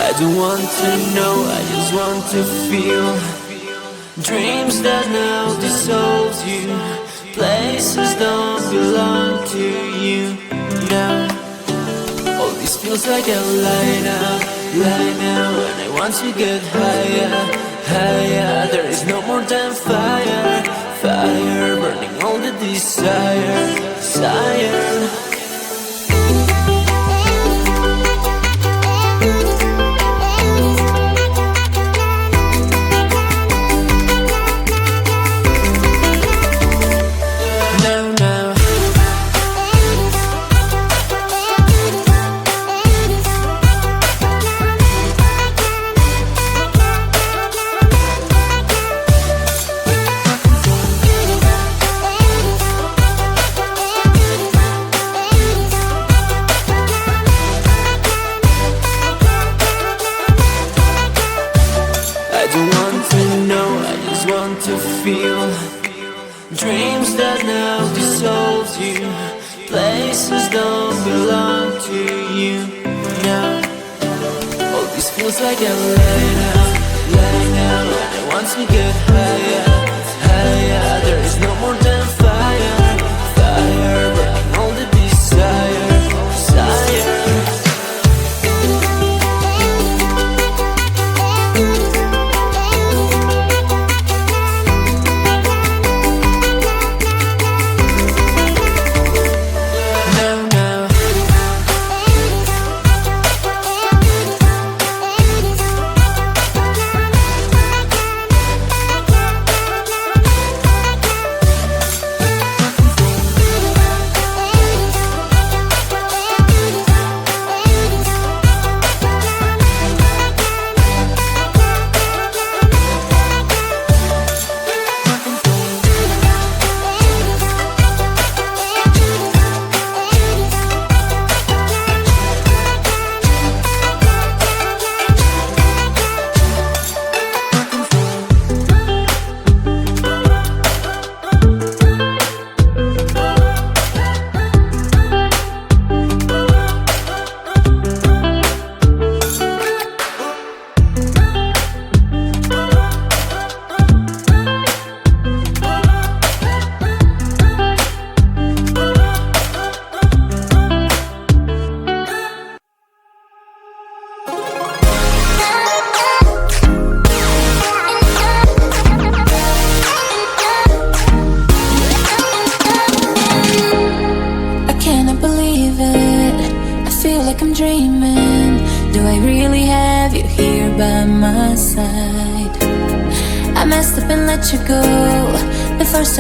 I don't want to know, I just want to feel. Dreams that now dissolves you. Places don't belong to you now. All this feels like a lie now, and I want to get higher, higher. There is no more than fire, fire, burning all the desire, desire. Dreams that now dissolves you. Places don't belong to you now. All this feels like a lie now, and I want to get higher, higher. There is no more than fire, fire, burning all the desire, desire.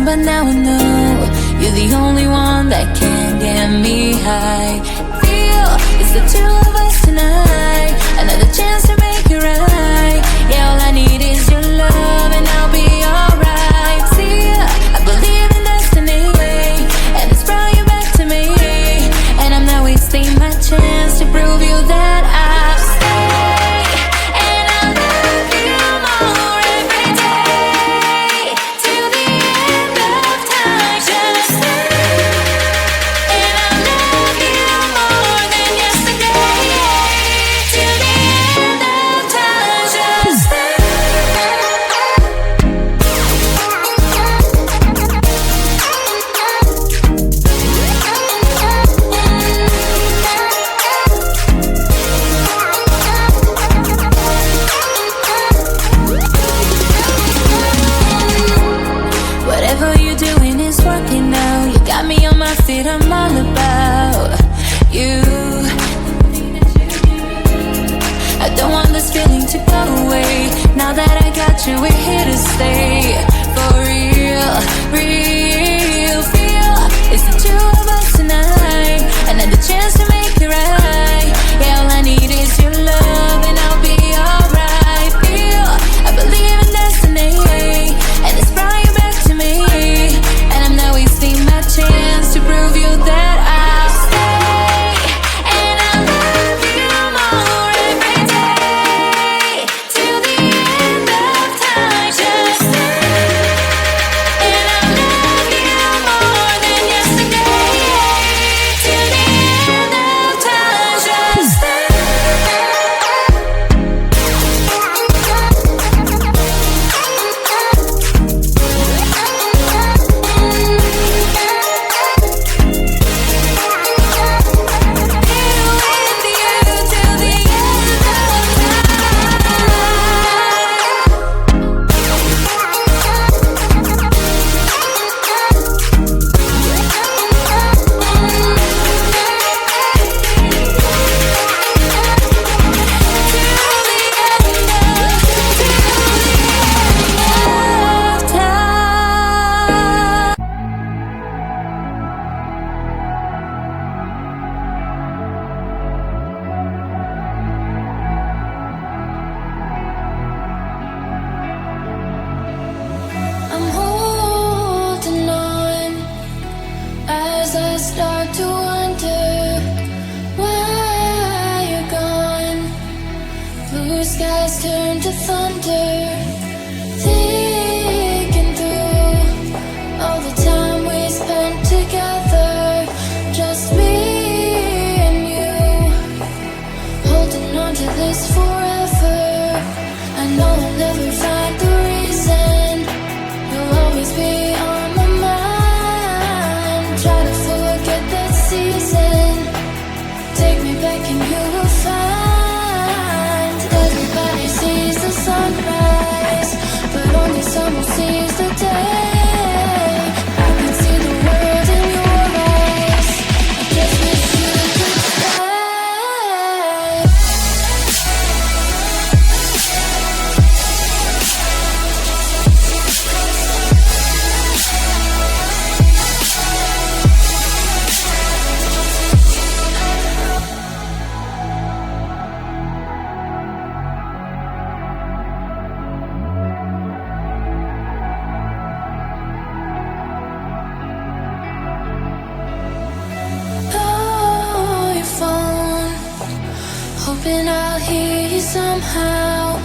But now I know you're the only one that can get me high. Feel it's the two of us tonight. Another chance to make it right. Yeah, all I need is your love and I'll be alright. See, I believe in destiny, and it's brought you back to me. And I'm not wasting my chance to prove you that I'll stay. And I love you more every day till the end of time. Just stay. And I love you more than yesterday till the end of time. Just stay. Whatever you're doing is working now. You got me on my feet, I'm all about you. I don't want this feeling to go away. Now that I got you, we're here to stay. For real, real feel. It's the two of us tonight. Another chance to make it right. Yeah, all I need is your love and I'll be alright. Feel, I believe in destiny, and it's brought you back to me. And I'm not wasting my chance to prove you that I'll stay. And I love you more every day till the end of time. Just stay. Blue skies turn to thunder, thinking through all the time we spent together. Just me and you, holding on to this forever. I know I'll never find the reason. You'll always be on my mind. Try to forget that season. Take me back and you will find. Everybody sees the sunrise, but only someone sees the day. I can see the world in your eyes. I just wish you could stay. Oh, your phone, hoping I'll hear you somehow.